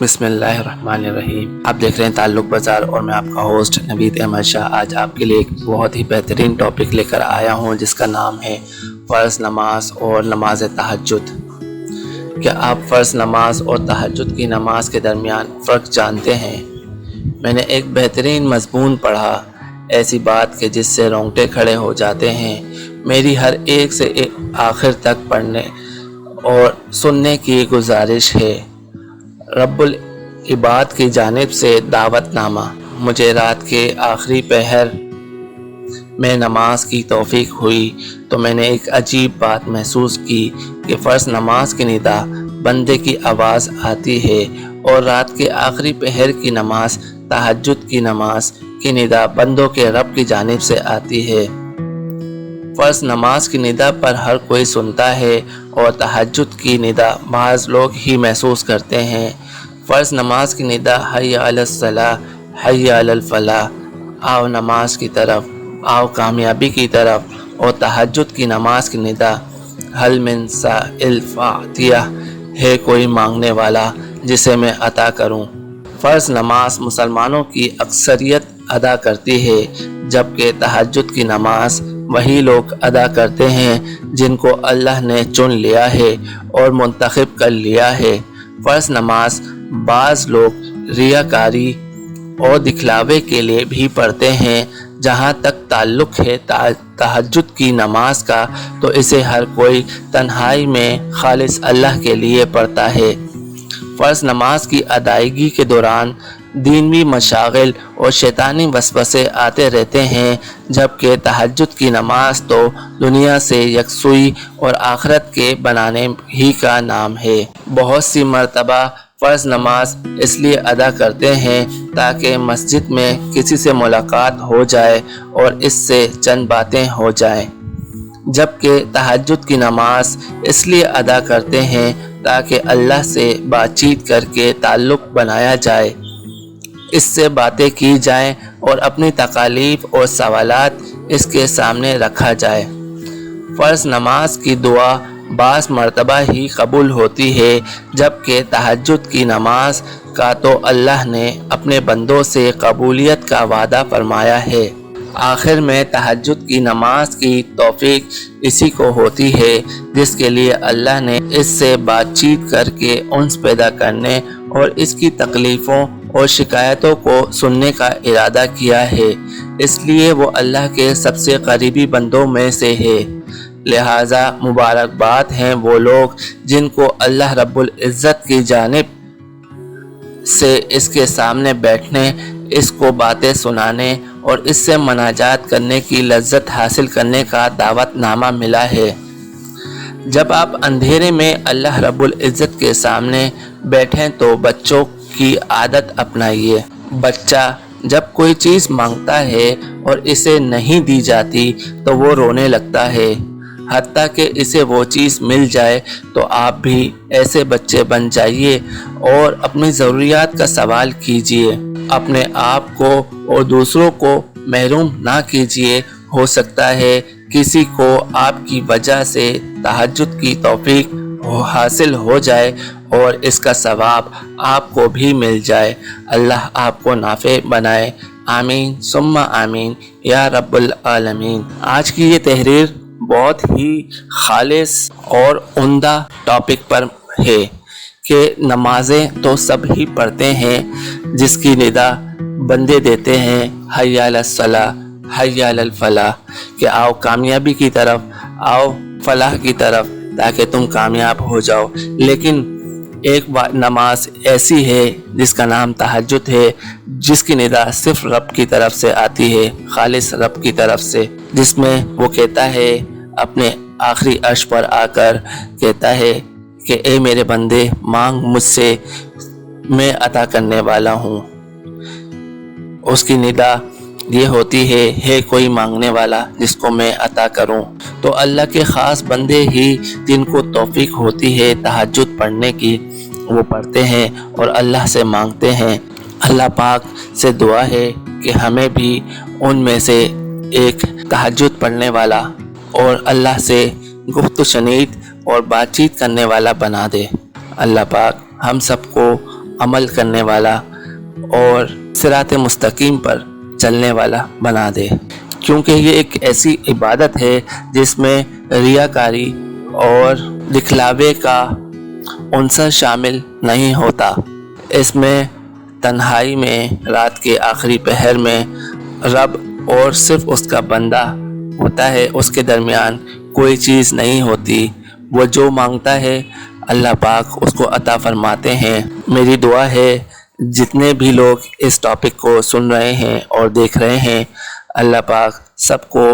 بسم اللہ الرحمن الرحیم۔ آپ دیکھ رہے ہیں تعلق بازار اور میں آپ کا ہوسٹ نوید احمد شاہ۔ آج آپ کے لیے ایک بہت ہی بہترین ٹاپک لے کر آیا ہوں جس کا نام ہے فرض نماز اور نماز تہجد۔ کیا آپ فرض نماز اور تہجد کی نماز کے درمیان فرق جانتے ہیں؟ میں نے ایک بہترین مضمون پڑھا، ایسی بات کہ جس سے رونگٹے کھڑے ہو جاتے ہیں۔ میری ہر ایک سے آخر تک پڑھنے اور سننے کی گزارش ہے۔ رب العباد کی جانب سے دعوت نامہ۔ مجھے رات کے آخری پہر میں نماز کی توفیق ہوئی تو میں نے ایک عجیب بات محسوس کی کہ فرض نماز کی ندا بندے کی آواز آتی ہے اور رات کے آخری پہر کی نماز تہجد کی نماز کی ندا بندوں کے رب کی جانب سے آتی ہے۔ فرض نماز کی ندا پر ہر کوئی سنتا ہے اور تہجد کی ندا بعض لوگ ہی محسوس کرتے ہیں۔ فرض نماز کی ندا حی علی الصلاۃ، حی علی الفلاح، آؤ نماز کی طرف، آؤ کامیابی کی طرف، اور تہجد کی نماز کی ندا حل من سائل فاعطیہ، ہے کوئی مانگنے والا جسے میں عطا کروں۔ فرض نماز مسلمانوں کی اکثریت ادا کرتی ہے، جبکہ تہجد کی نماز وہی لوگ ادا کرتے ہیں جن کو اللہ نے چن لیا ہے اور منتخب کر لیا ہے۔ فرض نماز بعض لوگ ریاکاری اور دکھلاوے کے لیے بھی پڑھتے ہیں۔ جہاں تک تعلق ہے تہجد کی نماز کا تو اسے ہر کوئی تنہائی میں خالص اللہ کے لیے پڑھتا ہے۔ فرض نماز کی ادائیگی کے دوران دینوی مشاغل اور شیطانی وسوسے آتے رہتے ہیں، جبکہ تہجد کی نماز تو دنیا سے یکسوئی اور آخرت کے بنانے ہی کا نام ہے۔ بہت سی مرتبہ فرض نماز اس لیے ادا کرتے ہیں تاکہ مسجد میں کسی سے ملاقات ہو جائے اور اس سے چند باتیں ہو جائیں، جبکہ تہجد کی نماز اس لیے ادا کرتے ہیں تاکہ اللہ سے بات چیت کر کے تعلق بنایا جائے، اس سے باتیں کی جائیں اور اپنی تکالیف اور سوالات اس کے سامنے رکھا جائے۔ فرض نماز کی دعا بعض مرتبہ ہی قبول ہوتی ہے، جبکہ تہجد کی نماز کا تو اللہ نے اپنے بندوں سے قبولیت کا وعدہ فرمایا ہے۔ آخر میں تہجد کی نماز کی توفیق اسی کو ہوتی ہے جس کے لیے اللہ نے اس سے بات چیت کر کے انس پیدا کرنے اور اس کی تکلیفوں اور شکایتوں کو سننے کا ارادہ کیا ہے۔ اس لیے وہ اللہ کے سب سے قریبی بندوں میں سے ہے۔ لہٰذا مبارکباد ہیں وہ لوگ جن کو اللہ رب العزت کی جانب سے اس کے سامنے بیٹھنے، اس کو باتیں سنانے اور اس سے مناجات کرنے کی لذت حاصل کرنے کا دعوت نامہ ملا ہے۔ جب آپ اندھیرے میں اللہ رب العزت کے سامنے بیٹھیں تو بچوں کی عادت اپنائیے۔ بچہ جب کوئی چیز مانگتا ہے اور اسے نہیں دی جاتی تو وہ رونے لگتا ہے، حتیٰ کہ اسے وہ چیز مل جائے تو آپ بھی ایسے بچے بن جائیے اور اپنی ضروریات کا سوال کیجیے۔ اپنے آپ کو اور دوسروں کو محروم نہ کیجیے۔ ہو سکتا ہے کسی کو آپ کی وجہ سے تہجد کی توفیق حاصل ہو جائے اور اس کا ثواب آپ کو بھی مل جائے۔ اللہ آپ کو نافع بنائے، آمین ثم آمین یا رب العالمین۔ آج کی یہ تحریر بہت ہی خالص اور عمدہ ٹاپک پر ہے کہ نمازیں تو سب ہی پڑھتے ہیں جس کی ندا بندے دیتے ہیں حی علی الصلاۃ، حی علی الفلاح، کہ آؤ کامیابی کی طرف، آؤ فلاح کی طرف تاکہ تم کامیاب ہو جاؤ۔ لیکن ایک نماز ایسی ہے جس کا نام تہجد ہے، جس کی ندا صرف رب کی طرف سے آتی ہے، خالص رب کی طرف سے، جس میں وہ کہتا ہے اپنے آخری عرش پر آ کر کہتا ہے کہ اے میرے بندے مانگ مجھ سے، میں عطا کرنے والا ہوں۔ اس کی ندا یہ ہوتی ہے کوئی مانگنے والا جس کو میں عطا کروں۔ تو اللہ کے خاص بندے ہی جن کو توفیق ہوتی ہے تہجد پڑھنے کی، وہ پڑھتے ہیں اور اللہ سے مانگتے ہیں۔ اللہ پاک سے دعا ہے کہ ہمیں بھی ان میں سے ایک تہجد پڑھنے والا اور اللہ سے گفت و شنید اور بات چیت کرنے والا بنا دے۔ اللہ پاک ہم سب کو عمل کرنے والا اور صراط مستقیم پر چلنے والا بنا دے، کیونکہ یہ ایک ایسی عبادت ہے جس میں ریاکاری اور دکھلاوے کا عنصر شامل نہیں ہوتا۔ اس میں تنہائی میں رات کے آخری پہر میں رب اور صرف اس کا بندہ ہوتا ہے، اس کے درمیان کوئی چیز نہیں ہوتی۔ وہ جو مانگتا ہے اللہ پاک اس کو عطا فرماتے ہیں۔ میری دعا ہے جتنے بھی لوگ اس ٹاپک کو سن رہے ہیں اور دیکھ رہے ہیں، اللہ پاک سب کو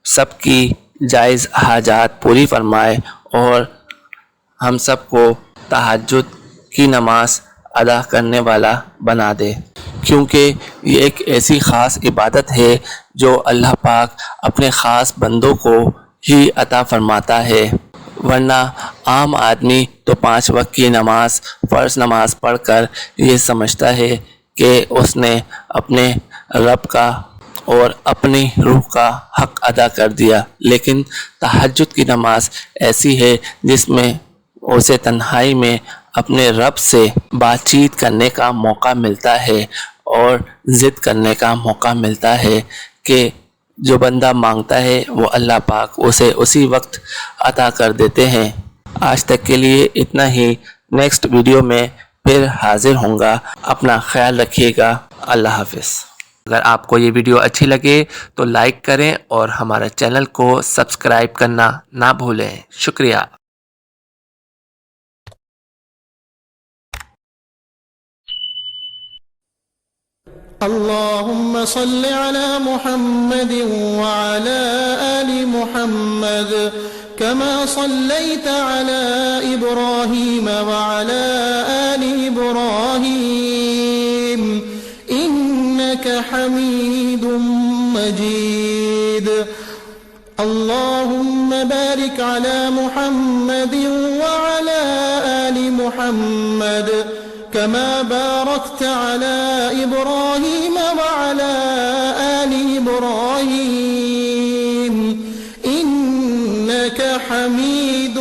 سب کی جائز حاجات پوری فرمائے اور ہم سب کو تہجد کی نماز ادا کرنے والا بنا دے، کیونکہ یہ ایک ایسی خاص عبادت ہے جو اللہ پاک اپنے خاص بندوں کو ہی عطا فرماتا ہے، ورنہ عام آدمی تو 5 وقت کی نماز، فرض نماز پڑھ کر یہ سمجھتا ہے کہ اس نے اپنے رب کا اور اپنی روح کا حق ادا کر دیا، لیکن تہجد کی نماز ایسی ہے جس میں اسے تنہائی میں اپنے رب سے بات چیت کرنے کا موقع ملتا ہے اور ضد کرنے کا موقع ملتا ہے کہ جو بندہ مانگتا ہے وہ اللہ پاک اسے اسی وقت عطا کر دیتے ہیں۔ آج تک کے لیے اتنا ہی، نیکسٹ ویڈیو میں پھر حاضر ہوں گا۔ اپنا خیال رکھیے گا، اللہ حافظ۔ اگر آپ کو یہ ویڈیو اچھی لگے تو لائک کریں اور ہمارے چینل کو سبسکرائب کرنا نہ بھولیں۔ شکریہ۔ اللهم صل على محمد وعلى آل محمد كما صليت على إبراهيم وعلى آل إبراهيم إنك حميد مجيد اللهم بارك على محمد وعلى آل محمد كما باركت على إبراهيم وعلى آل إبراهيم إنك حميد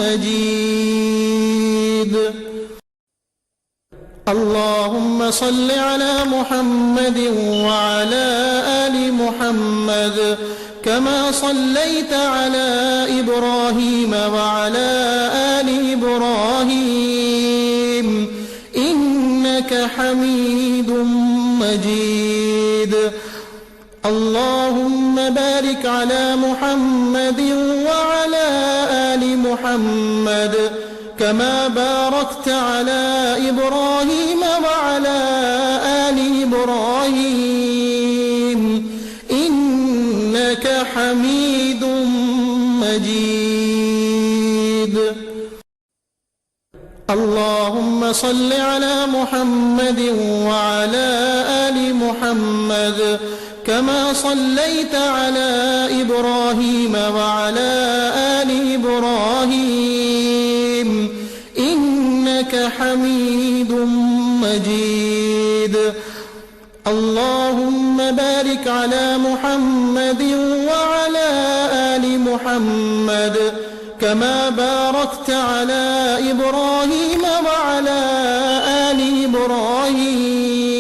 مجيد اللهم صل على محمد وعلى آل محمد كما صليت على إبراهيم وعلى آل إبراهيم إنك حميد مجيد اللهم بارك على محمد وعلى آل محمد كما باركت على إبراهيم وعلى آل إبراهيم إنك حميد مجيد اللهم صل على محمد وعلى آل محمد كما صليت على إبراهيم وعلى آل إبراهيم إنك حميد مجيد اللهم بارك على محمد وعلى آل محمد كما باركت على إبراهيم وعلى آل إبراهيم